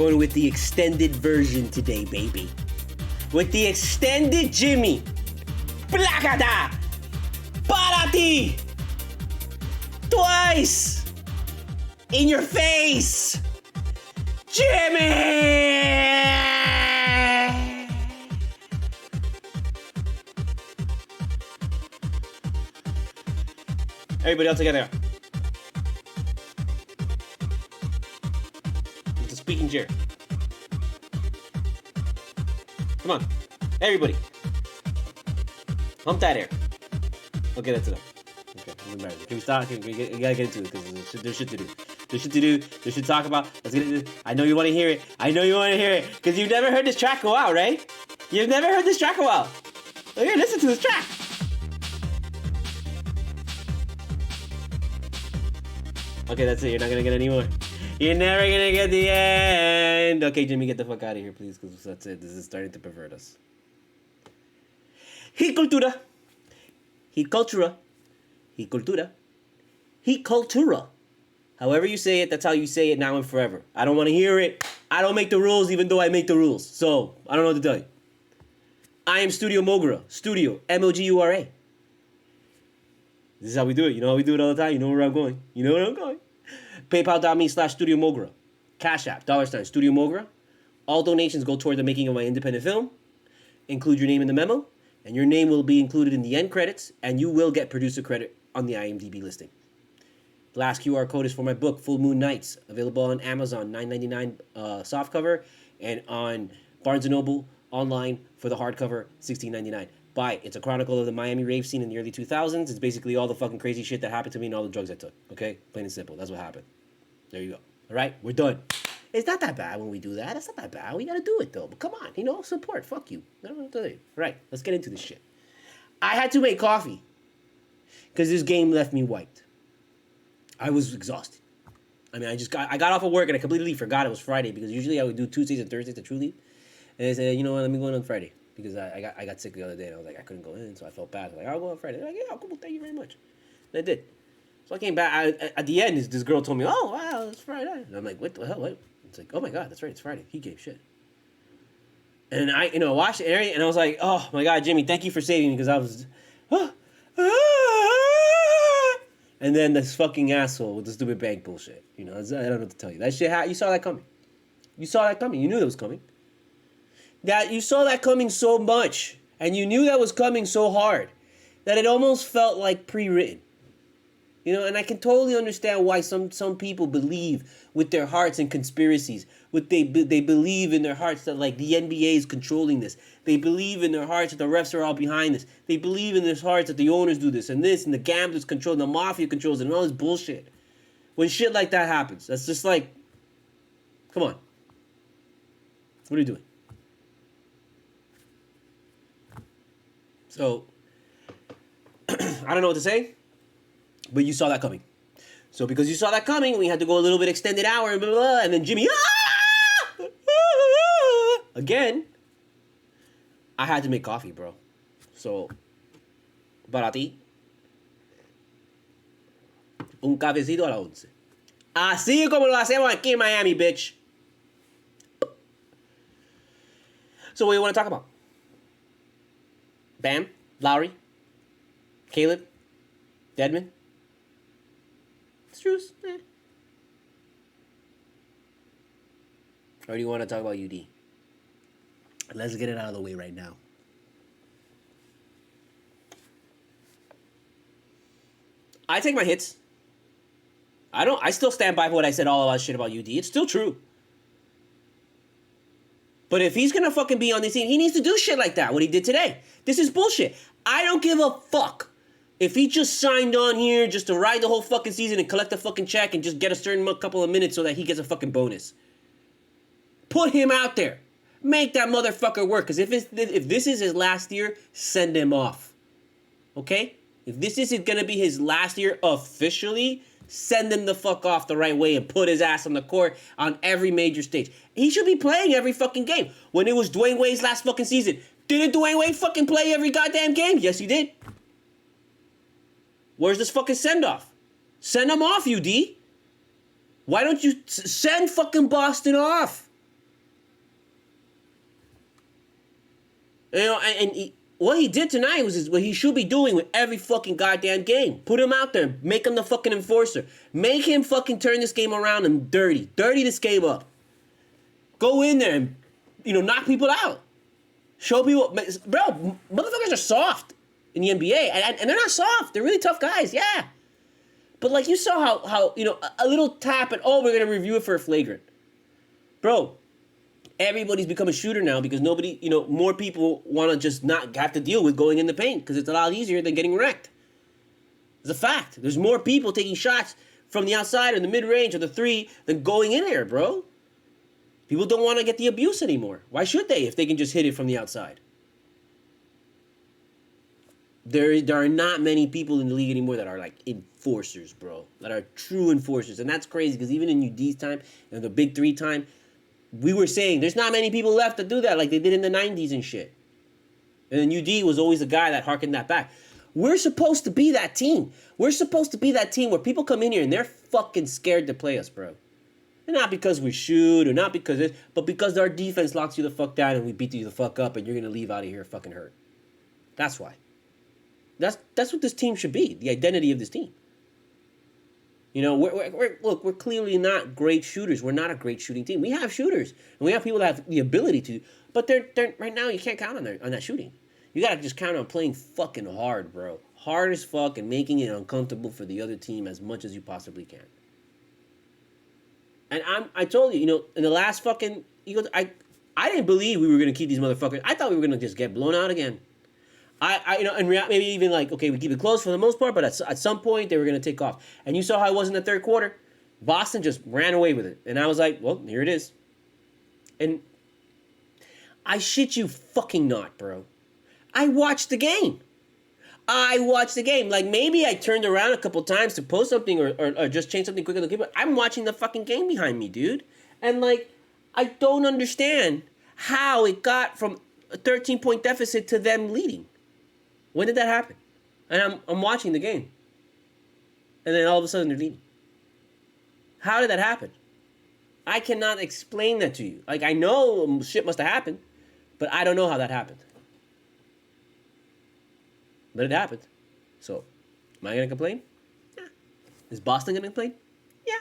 Going with the extended version today, baby. With the extended Jimmy. Placata! Para ti! Twice! In your face! Jimmy! Everybody else together. It's a speaking chair. Come on. Everybody. Hump that air. Okay, that's enough. Okay, can we stop? We gotta get into it because there's shit to do. There's shit to do. There's shit to talk about. Let's get into it. I know you want to hear it. Because you've never heard this track go out, right? You've never heard this track go out. Oh, here, listen to this track. Okay, that's it. You're not gonna get any more. You're never gonna get the end. Okay, Jimmy, get the fuck out of here, please, because that's it. This is starting to pervert us. He cultura. He cultura. He cultura. He cultura. However you say it, that's how you say it now and forever. I don't want to hear it. I don't make the rules, even though I make the rules. So, I don't know what to tell you. I am studiomogura. Studio. M-O-G-U-R-A. This is how we do it. You know how we do it all the time. You know where I'm going. You know where I'm going. PayPal.me/studiomogura. CashApp. $studiomogura. All donations go toward the making of my independent film. Include your name in the memo. And your name will be included in the end credits. And you will get producer credit on the IMDb listing. The last QR code is for my book, Full Moon Nights. Available on Amazon, $9.99 softcover. And on Barnes & Noble online for the hardcover, $16.99. Buy it. It's a chronicle of the Miami rave scene in the early 2000s. It's basically all the fucking crazy shit that happened to me and all the drugs I took. Okay? Plain and simple. That's what happened. There you go. All right? We're done. It's not that bad when we do that. It's not that bad. We gotta do it, though. But come on. Support. Fuck you. I don't know what to tell you. All right. Let's get into this shit. I had to make coffee because this game left me wiped. I was exhausted. I mean, I got off of work and I completely forgot it was Friday because usually I would do Tuesdays and Thursdays at True Leave. And I said, you know what? Let me go in on Friday. Because I got sick the other day and I was like, I couldn't go in, so I felt bad. I was like, I'll go on Friday. They're like, yeah, cool, thank you very much. And I did. So I came back. At the end, this girl told me, oh, wow, it's Friday. And I'm like, what the hell? What? It's like, oh my God, that's right, it's Friday. He gave shit. And I, watched it and I was like, oh my God, Jimmy, thank you for saving me because I was, and then this fucking asshole with the stupid bank bullshit. I don't know what to tell you. That shit, you saw that coming. You saw that coming. You knew that was coming. That you saw that coming so much, and you knew that was coming so hard, that it almost felt like pre-written. And I can totally understand why some people believe with their hearts in conspiracies. They believe in their hearts that like the NBA is controlling this. They believe in their hearts that the refs are all behind this. They believe in their hearts that the owners do this and the gamblers control, and the mafia controls it, and all this bullshit. When shit like that happens, that's just like, come on. What are you doing? So, I don't know what to say, but you saw that coming. So because you saw that coming, we had to go a little bit extended hour, blah, blah, blah, and then Jimmy, again, I had to make coffee, bro. So, para ti, un cafecito a la 11. Así como lo hacemos aquí en Miami, bitch. So what do you want to talk about? Bam, Lowry, Caleb, Dedmon, Strus. Or do you want to talk about UD? Let's get it out of the way right now. I take my hits. I still stand by what I said all about shit about UD. It's still true. But if he's gonna fucking be on this team, he needs to do shit like that, what he did today. This is bullshit. I don't give a fuck if he just signed on here just to ride the whole fucking season and collect a fucking check and just get a certain couple of minutes so that he gets a fucking bonus. Put him out there. Make that motherfucker work. Because if this is his last year, send him off. Okay? If this isn't gonna be his last year officially, send him the fuck off the right way and put his ass on the court on every major stage. He should be playing every fucking game. When it was Dwayne Wade's last fucking season, didn't Dwayne Wade fucking play every goddamn game? Yes, he did. Where's this fucking send-off? Send him off, UD. Why don't you send fucking Boston off? What he did tonight was what he should be doing with every fucking goddamn game. Put him out there. Make him the fucking enforcer. Make him fucking turn this game around and dirty. Dirty this game up. Go in there and, knock people out. Show people. Bro, motherfuckers are soft in the NBA. And they're not soft. They're really tough guys, yeah. But, you saw how a little tap and, we're going to review it for a flagrant. Bro, everybody's become a shooter now because nobody, more people want to just not have to deal with going in the paint because it's a lot easier than getting wrecked. It's a fact. There's more people taking shots from the outside or the mid-range or the three than going in there, bro. People don't want to get the abuse anymore. Why should they if they can just hit it from the outside? There are not many people in the league anymore that are enforcers, bro. That are true enforcers. And that's crazy because even in UD's time and the Big Three time, we were saying there's not many people left to do that like they did in the 90s and shit. And then UD was always the guy that harkened that back. We're supposed to be that team. We're supposed to be that team where people come in here and they're fucking scared to play us, bro. And not because we shoot or not because it, but because our defense locks you the fuck down and we beat you the fuck up and you're going to leave out of here fucking hurt. That's why. That's what this team should be. The identity of this team. We're clearly not great shooters. We're not a great shooting team. We have shooters, and we have people that have the ability to. But they're right now. You can't count on that shooting. You gotta just count on playing fucking hard, bro. Hard as fuck, and making it uncomfortable for the other team as much as you possibly can. And I told you, in the last fucking I didn't believe we were gonna keep these motherfuckers. I thought we were gonna just get blown out again. And maybe even we keep it close for the most part, but at some point they were going to take off. And you saw how it was in the third quarter. Boston just ran away with it. And I was like, well, here it is. And I shit you fucking not, bro. I watched the game. Maybe I turned around a couple times to post something or just change something quick on the keyboard. I'm watching the fucking game behind me, dude. And, I don't understand how it got from a 13-point deficit to them leading. When did that happen? And I'm watching the game. And then all of a sudden they're leading. How did that happen? I cannot explain that to you. I know shit must have happened, but I don't know how that happened. But it happened. So, am I going to complain? Yeah. Is Boston going to complain? Yeah.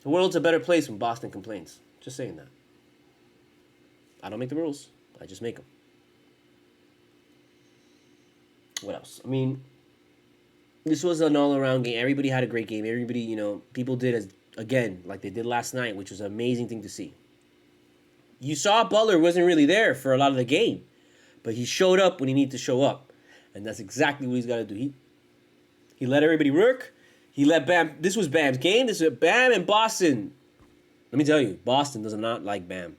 The world's a better place when Boston complains. Just saying that. I don't make the rules. I just make them. What else? I mean, this was an all-around game. Everybody had a great game. Everybody, people did like they did last night, which was an amazing thing to see. You saw Butler wasn't really there for a lot of the game, but he showed up when he needed to show up, and that's exactly what he's got to do. He let everybody work. He let Bam. This was Bam's game. This was Bam and Boston. Let me tell you, Boston does not like Bam.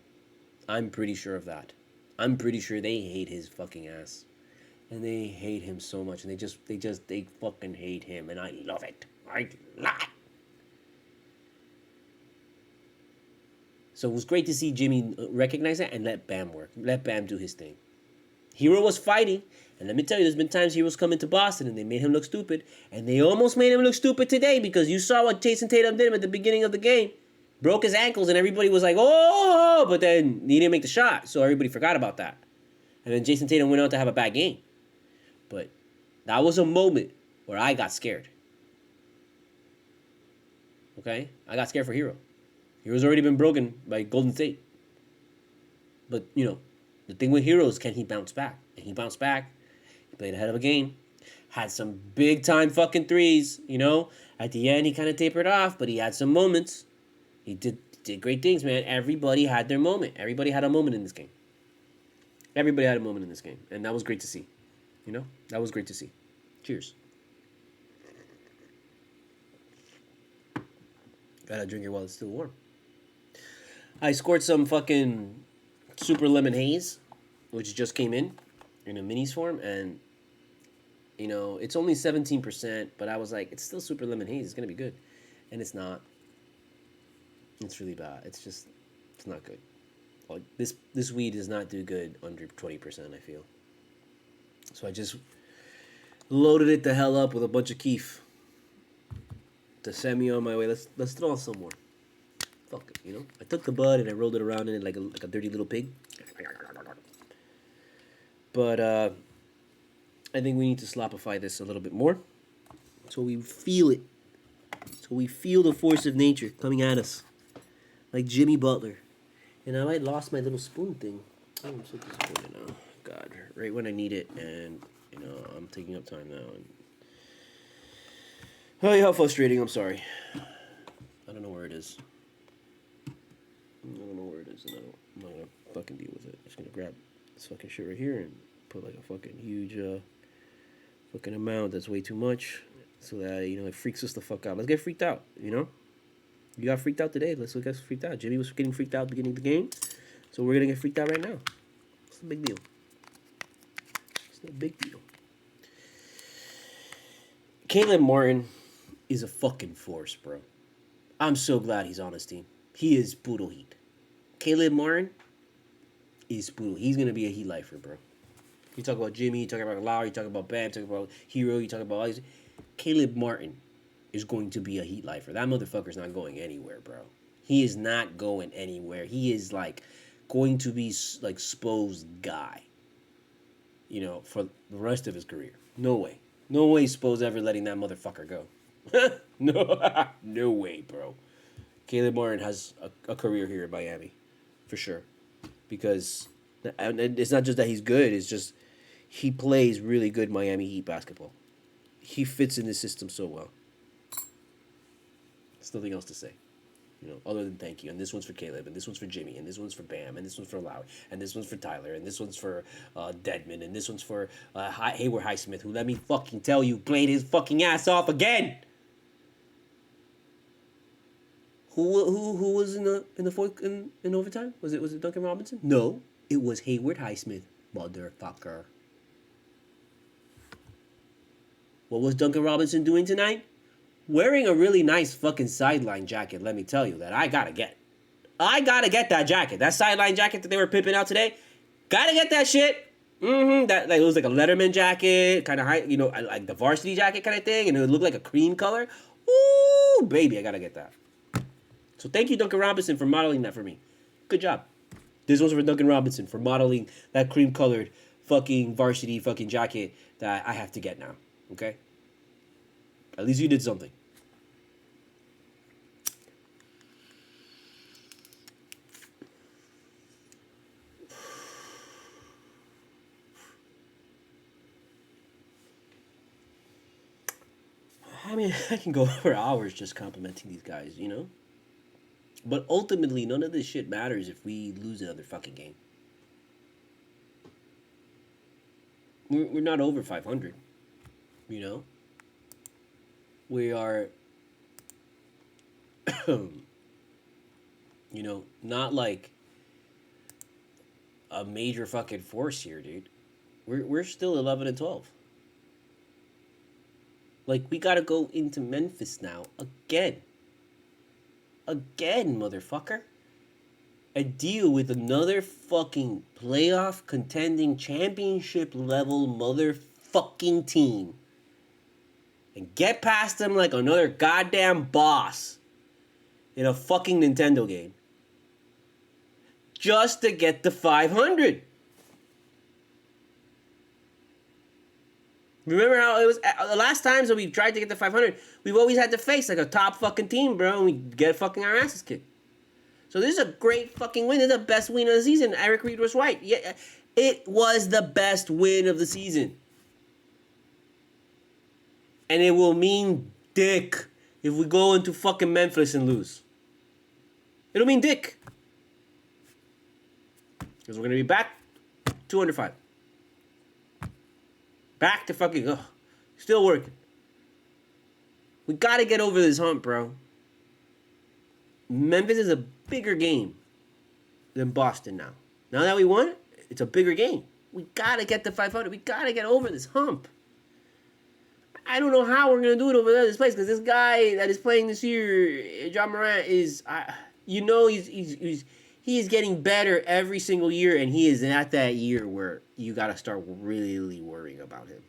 I'm pretty sure of that. I'm pretty sure they hate his fucking ass. And they hate him so much. And they fucking hate him. And I love it. I love it. So it was great to see Jimmy recognize that and let Bam work. Let Bam do his thing. Hero was fighting. And let me tell you, there's been times Hero's come into Boston and they made him look stupid. And they almost made him look stupid today because you saw what Jason Tatum did at the beginning of the game. Broke his ankles and everybody was like, oh, but then he didn't make the shot. So everybody forgot about that. And then Jason Tatum went on to have a bad game. But that was a moment where I got scared. Okay? I got scared for Hero. Hero's already been broken by Golden State. But, the thing with Hero is, can he bounce back? And he bounced back. He played ahead of a game. Had some big-time fucking threes, At the end, he kind of tapered off, but he had some moments. He did great things, man. Everybody had their moment. Everybody had a moment in this game. Everybody had a moment in this game. And that was great to see. That was great to see. Cheers. Gotta drink it while it's still warm. I scored some fucking super lemon haze, which just came in a minis form. And, it's only 17%. But I was like, it's still super lemon haze. It's going to be good. And it's not. It's really bad. It's not good. Like this weed does not do good under 20%, I feel. So I just loaded it the hell up with a bunch of keef to send me on my way. Let's throw on some more. Fuck it, you know. I took the bud and I rolled it around in it like a dirty little pig. But I think we need to slopify this a little bit more, so we feel it. So we feel the force of nature coming at us, like Jimmy Butler. And I lost my little spoon thing. Oh, I'm so disappointed now. God, right when I need it, and you know I'm taking up time now. And oh, how frustrating! I'm sorry. I don't know where it is. I don't know where it is, and I'm not gonna fucking deal with it. I'm just gonna grab this fucking shit right here and put like a fucking huge fucking amount that's way too much, so that you know it freaks us the fuck out. Let's get freaked out, you know. You got freaked out today. Let's get freaked out. Jimmy was getting freaked out at the beginning of the game, so we're gonna get freaked out right now. It's a big deal. It's no big deal. Caleb Martin is a fucking force, bro. I'm so glad he's on his team. He is brutal heat. Caleb Martin is brutal. He's gonna be a heat lifer, bro. You talk about Jimmy, you talk about Lowry, you talk about Bam, you talk about Hero, you talk about all these. Caleb Martin is going to be a heat lifer. That motherfucker's not going anywhere, bro. He is not going anywhere. He is like going to be like Spo's guy, you know, for the rest of his career. No way. No way Spo's ever letting that motherfucker go. No, no way, bro. Caleb Martin has a career here in Miami, for sure. Because it's not just that he's good, it's just he plays really good Miami Heat basketball. He fits in the system so well. There's nothing else to say, you know, other than thank you. And this one's for Caleb, and this one's for Jimmy, and this one's for Bam, and this one's for Lowry, and this one's for Tyler, and this one's for Dedmon, and this one's for Hayward Highsmith, who, let me fucking tell you, played his fucking ass off again. Who was in the fourth in overtime? Was it Duncan Robinson? No, it was Hayward Highsmith, motherfucker. What was Duncan Robinson doing tonight? Wearing a really nice fucking sideline jacket, let me tell you, that I gotta get. I gotta get that jacket. That sideline jacket that they were pimping out today. Gotta get that shit. That like, it was like a Letterman jacket, kind of high, you know, like the varsity jacket kind of thing, and it would look like a cream color. Ooh, baby, I gotta get that. So thank you, Duncan Robinson, for modeling that for me. Good job. This one's for Duncan Robinson for modeling that cream-colored fucking varsity fucking jacket that I have to get now. Okay? At least you did something. I mean, I can go for hours just complimenting these guys, you know? But ultimately, none of this shit matters if we lose another fucking game. We're not over 500, you know? We are, you know, not like a major fucking force here, dude. We're still 11 and 12. Like, we gotta go into Memphis now again. Again, motherfucker. And deal with another fucking playoff contending championship level motherfucking team. And get past them like another goddamn boss in a fucking Nintendo game. Just to get the 500. Remember how it was the last times that we've tried to get to 500, we've always had to face like a top fucking team, bro, and we get fucking our asses kicked. So this is a great fucking win. This is the best win of the season. Eric Reed was right. Yeah, it was the best win of the season. And it will mean dick if we go into fucking Memphis and lose. It'll mean dick. Because we're going to be back 205. Back to fucking, still working. We gotta get over this hump, bro. Memphis is a bigger game than Boston now. Now that we won, it's a bigger game. We gotta get to 500. We gotta get over this hump. I don't know how we're gonna do it over there, this place, because this guy that is playing this year, John Morant, is, you know, he is getting better every single year, and he is at that year where you got to start really worrying about him.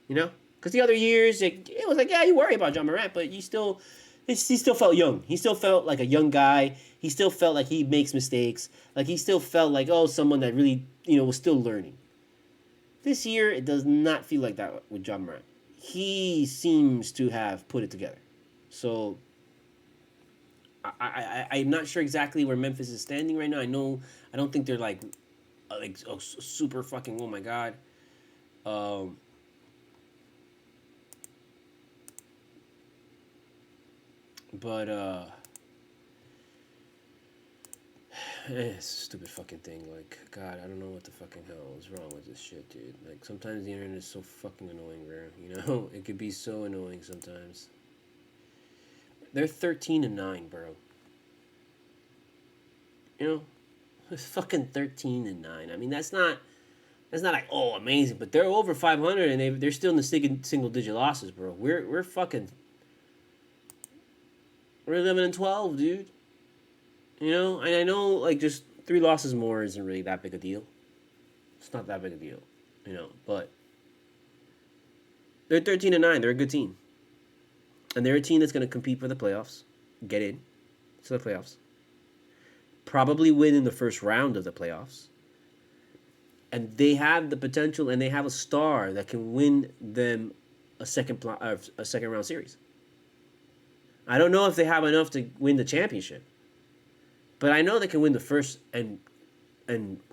You know? Because the other years, it was like, yeah, you worry about John Morant, but you still He still felt young. He still felt like a young guy. He still felt like he makes mistakes. Like he still felt like, oh, someone that really, was still learning. This year, it does not feel like that with John Morant. He seems to have put it together. So I'm not sure exactly where Memphis is standing right now. I don't think they're like super fucking, oh my god. Um, but it's a stupid fucking thing. Like, God, I don't know what the fucking hell is wrong with this shit, dude. Like, sometimes the internet is so fucking annoying, bro. It could be so annoying sometimes. They're 13-9, bro. It's fucking 13-9. I mean, that's not like, oh, amazing, but they're over 500 and they're still in the single digit losses, bro. We're 11-12, dude. And I know like just 3 losses more isn't really that big a deal. It's not that big a deal, but they're 13-9. They're a good team. And they're a team that's going to compete for the playoffs, get in to the playoffs, probably win in the first round of the playoffs. And they have the potential, and they have a star that can win them a second round series. I don't know if they have enough to win the championship, but I know they can win the first and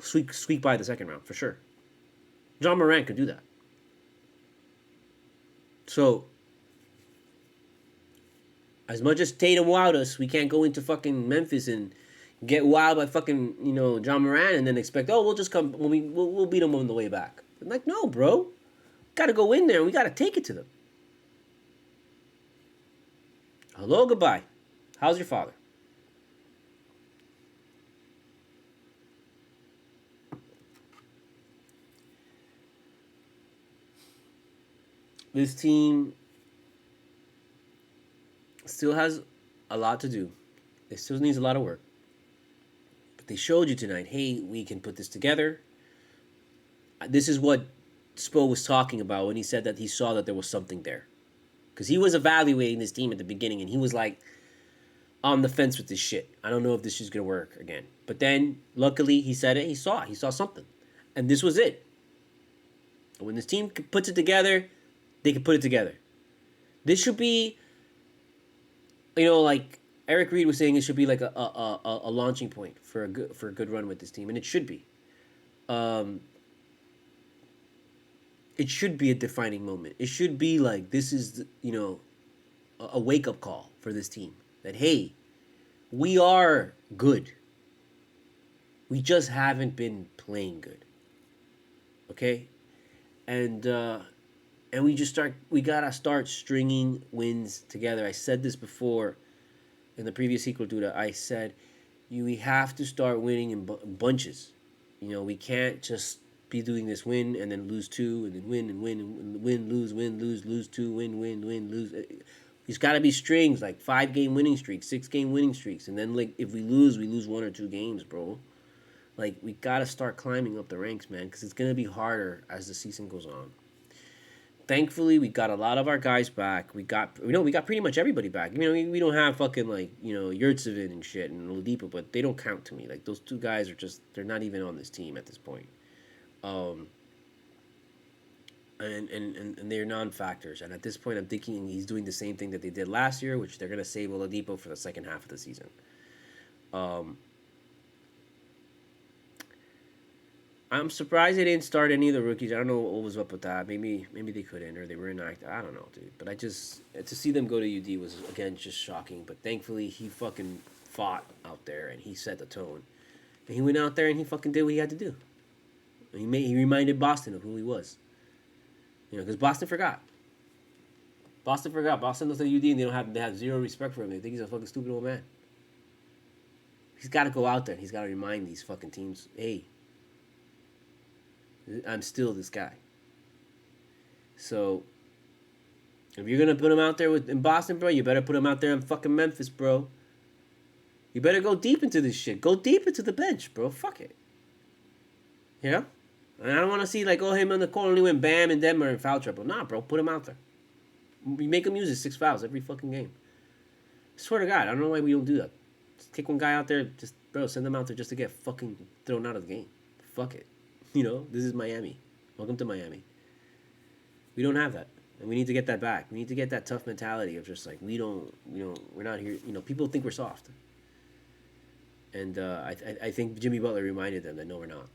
squeak by the second round for sure. John Morant could do that. So, as much as Tatum wowed us, we can't go into fucking Memphis and get wowed by fucking, John Morant and then expect, oh, we'll just come, we'll beat them on the way back. I'm like, no, bro. Got to go in there and we got to take it to them. Hello, goodbye. How's your father? This team still has a lot to do. It still needs a lot of work. But they showed you tonight, hey, we can put this together. This is what Spo was talking about when he said that he saw that there was something there. Because he was evaluating this team at the beginning, and he was like on the fence with this shit. I don't know if this is going to work again. But then, luckily, he said it. He saw something. And this was it. When this team puts it together, they can put it together. This should be, like Eric Reed was saying, it should be like a launching point for a good run with this team, and it should be. It should be a defining moment. It should be like this is a wake up call for this team that hey, we are good. We just haven't been playing good. Okay, and we gotta start stringing wins together. I said this before in the previous CULTURA. I said we have to start winning in bunches. We can't just be doing this win and then lose 2 and then win and win and win, lose 2, win, lose. It's got to be strings, like 5-game winning streaks, 6-game winning streaks, and then like if we lose 1 or 2 games, bro. Like we gotta start climbing up the ranks, man, because it's gonna be harder as the season goes on. Thankfully, we got a lot of our guys back. We got pretty much everybody back. We don't have fucking like Yurtsevin and shit and Oladipo, but they don't count to me. Like those 2 guys are they're not even on this team at this point. And they're non-factors. And at this point, I'm thinking he's doing the same thing that they did last year, which they're gonna save Oladipo for the second half of the season. I'm surprised they didn't start any of the rookies. I don't know what was up with that. Maybe they couldn't or they were inactive. I don't know, dude. But to see them go to UD was again just shocking. But thankfully he fucking fought out there and he set the tone. And he went out there and he fucking did what he had to do. And he reminded Boston of who he was. Because Boston forgot. Boston looks at UD and they have zero respect for him. They think he's a fucking stupid old man. He's got to go out there and he's got to remind these fucking teams, hey, I'm still this guy. So, if you're going to put him out there in Boston, bro, you better put him out there in fucking Memphis, bro. You better go deep into this shit. Go deep into the bench, bro. Fuck it. And I don't want to see, like, him on the corner only when Bam and them are in foul trouble. Nah, bro, put him out there. You make him use his 6 fouls every fucking game. Swear to God, I don't know why we don't do that. Just take one guy out there, just bro, send them out there just to get fucking thrown out of the game. Fuck it. You know, this is Miami. Welcome to Miami. We don't have that. And we need to get that back. We need to get that tough mentality of just like we're not here. You know, people think we're soft. And I think Jimmy Butler reminded them that no, we're not.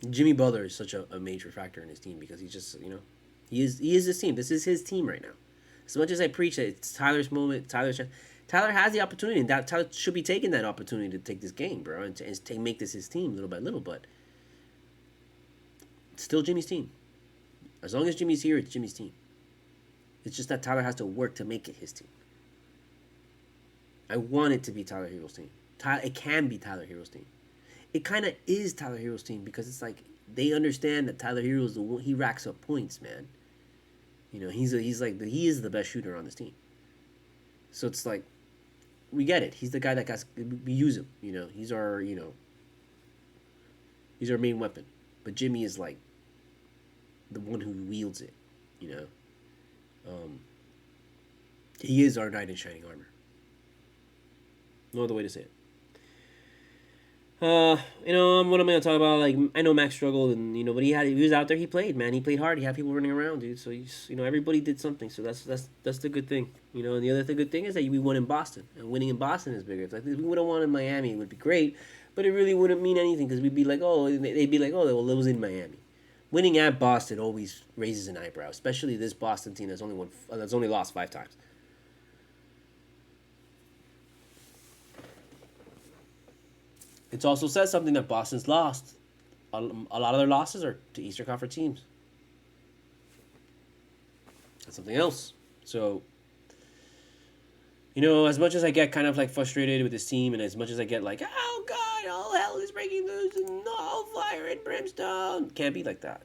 Jimmy Butler is such a major factor in his team because he's just, you know, he is this team. This is his team right now. As much as I preach that it's Tyler's moment, Tyler has the opportunity, and that Tyler should be taking that opportunity to take this game, bro, and to make this his team little by little. But it's still Jimmy's team. As long as Jimmy's here, it's Jimmy's team. It's just that Tyler has to work to make it his team. I want it to be Tyler Hero's team. It can be Tyler Hero's team. It kind of is Tyler Hero's team because it's like they understand that Tyler Hero's the one, he racks up points, man. You know, he is the best shooter on this team. So it's like we get it. He's the guy that we use him. You know, he's our main weapon. But Jimmy is like the one who wields it. You know, he is our knight in shining armor. No other way to say it. You know, what am I gonna talk about? Like, I know Max struggled, and you know, but he was out there. He played, man. He played hard. He had people running around, dude. So he's, you know, everybody did something. So that's the good thing, you know. And the other good thing is that we won in Boston, and winning in Boston is bigger. It's like if we would have won in Miami, it would be great, but it really wouldn't mean anything because we'd be like, oh, they'd be like, oh, well, it was in Miami. Winning at Boston always raises an eyebrow, especially this Boston team that's only lost 5 times. It's also said something that Boston's lost. A lot of their losses are to Eastern Conference teams. That's something else. So, you know, as much as I get kind of like frustrated with this team, and as much as I get like, oh God, all hell is breaking loose, and all fire and brimstone, can't be like that.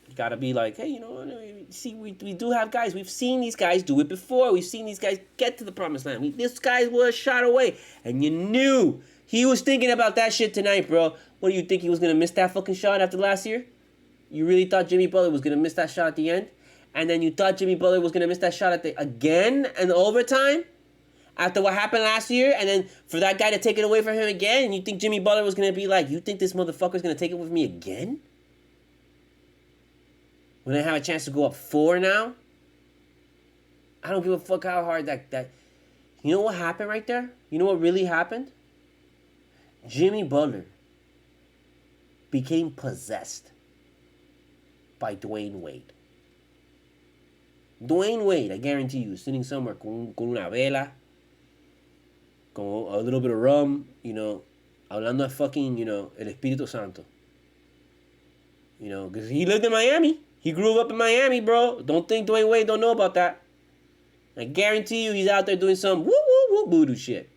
You gotta be like, hey, you know, see, we do have guys. We've seen these guys do it before. We've seen these guys get to the promised land. This guy was a shot away, and you knew. He was thinking about that shit tonight, bro. What do you think he was going to miss that fucking shot after last year? You really thought Jimmy Butler was going to miss that shot at the end? And then you thought Jimmy Butler was going to miss that shot again in overtime? After what happened last year? And then for that guy to take it away from him again? And you think Jimmy Butler was going to be like, you think this motherfucker's going to take it with me again? When I have a chance to go up 4 now? I don't give a fuck how hard that... You know what happened right there? You know what really happened? Jimmy Butler became possessed by Dwayne Wade. Dwayne Wade, I guarantee you, is sitting somewhere con una vela, con a little bit of rum, you know, hablando de fucking, you know, el Espíritu Santo. You know, because he lived in Miami. He grew up in Miami, bro. Don't think Dwayne Wade don't know about that. I guarantee you he's out there doing some woo-woo-woo voodoo shit.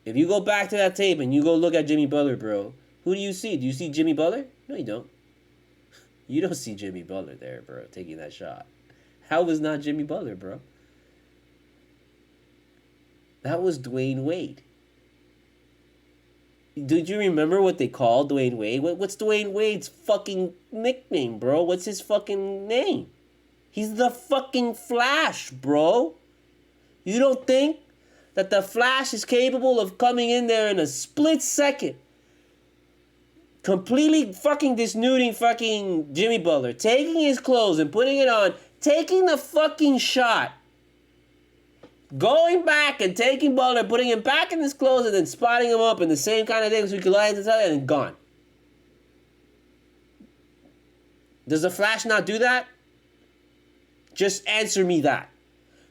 If you go back to that tape and you go look at Jimmy Butler, bro, who do you see? Do you see Jimmy Butler? No, you don't. You don't see Jimmy Butler there, bro, taking that shot. That was not Jimmy Butler, bro. That was Dwayne Wade. Did you remember what they called Dwayne Wade? What's Dwayne Wade's fucking nickname, bro? What's his fucking name? He's the fucking Flash, bro. You don't think that the Flash is capable of coming in there in a split second, completely fucking disnuding fucking Jimmy Butler, taking his clothes and putting it on, taking the fucking shot, going back and taking Butler, putting him back in his clothes, and then spotting him up in the same kind of thing so we could lie to each other, and gone. Does the Flash not do that? Just answer me that.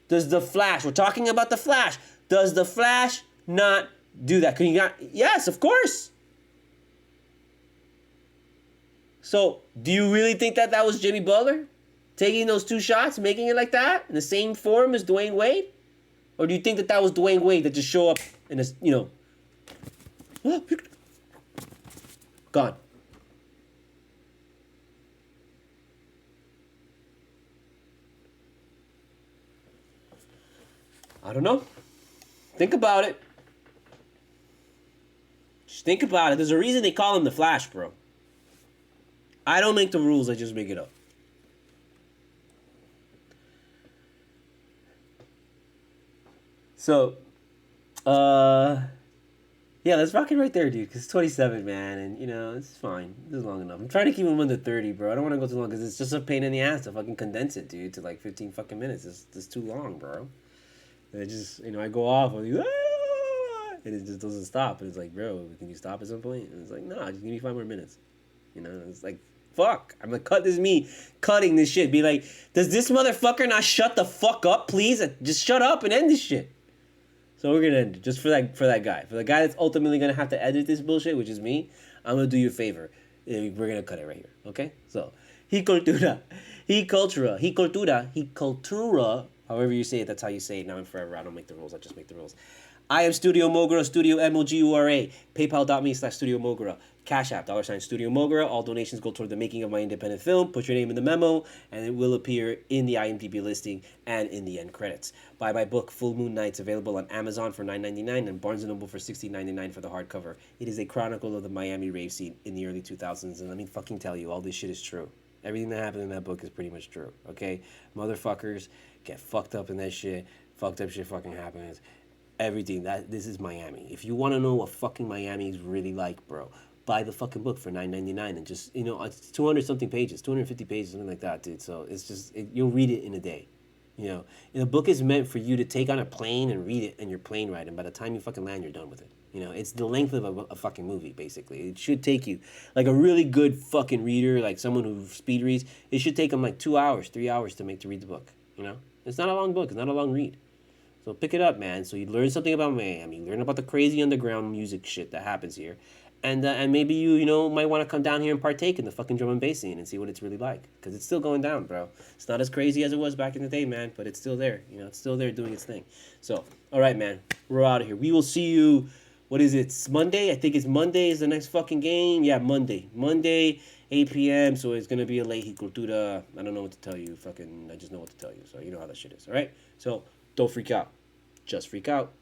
Does the Flash, we're talking about the Flash, does the Flash not do that? Can you not? Yes, of course. So, do you really think that was Jimmy Butler? Taking those 2 shots, making it like that? In the same form as Dwayne Wade? Or do you think that was Dwayne Wade that just show up in a, you know, gone? I don't know. Think about it. Just think about it. There's a reason they call him the Flash, bro. I don't make the rules. I just make it up. So, yeah, let's rock it right there, dude. Cause it's 27, man, and it's fine. This is long enough. I'm trying to keep them under 30, bro. I don't want to go too long because it's just a pain in the ass to fucking condense it, dude, to like 15 fucking minutes. It's too long, bro. And it just, I go off, and it just doesn't stop. And it's like, bro, can you stop at some point? And it's like, nah, just give me 5 more minutes. It's like, fuck. I'm gonna cut this me cutting this shit. Be like, does this motherfucker not shut the fuck up, please? Just shut up and end this shit. So we're gonna end it just for that guy. For the guy that's ultimately gonna have to edit this bullshit, which is me, I'm gonna do you a favor. We're gonna cut it right here, okay? So, he cultura, he cultura, he cultura, he cultura. However you say it, that's how you say it now and forever. I don't make the rules. I just make the rules. I am Studio Mogura, Studio MOGURA, PayPal.me/Studio Mogura, Cash App, $Studio Mogura. All donations go toward the making of my independent film. Put your name in the memo, and it will appear in the IMDb listing and in the end credits. Buy my book, Full Moon Nights, available on Amazon for $9.99 and Barnes & Noble for $16.99 for the hardcover. It is a chronicle of the Miami rave scene in the early 2000s, and let me fucking tell you, all this shit is true. Everything that happened in that book is pretty much true, okay? Motherfuckers get fucked up in that shit. Fucked up shit fucking happens. Everything. This is Miami. If you want to know what fucking Miami is really like, bro, buy the fucking book for $9.99 and just, it's 200 something pages, 250 pages, something like that, dude. So it's just, you'll read it in a day. And the book is meant for you to take on a plane and read it in your plane ride, and by the time you fucking land, you're done with it. It's the length of a fucking movie, basically. It should take you, like a really good fucking reader, like someone who speed reads, it should take them like 2 hours, 3 hours to read the book, It's not a long book. It's not a long read. So pick it up, man. So you learn something about Miami. You learn about the crazy underground music shit that happens here. And maybe you might want to come down here and partake in the fucking drum and bass scene and see what it's really like. Because it's still going down, bro. It's not as crazy as it was back in the day, man. But it's still there. It's still there doing its thing. So, all right, man. We're out of here. We will see you, what is it? It's Monday? I think it's Monday is the next fucking game. Yeah, Monday. Monday, 8 p.m. So it's going to be a late CULTURA. I don't know what to tell you. I just know what to tell you. So you know how that shit is. All right? So don't freak out. Just freak out.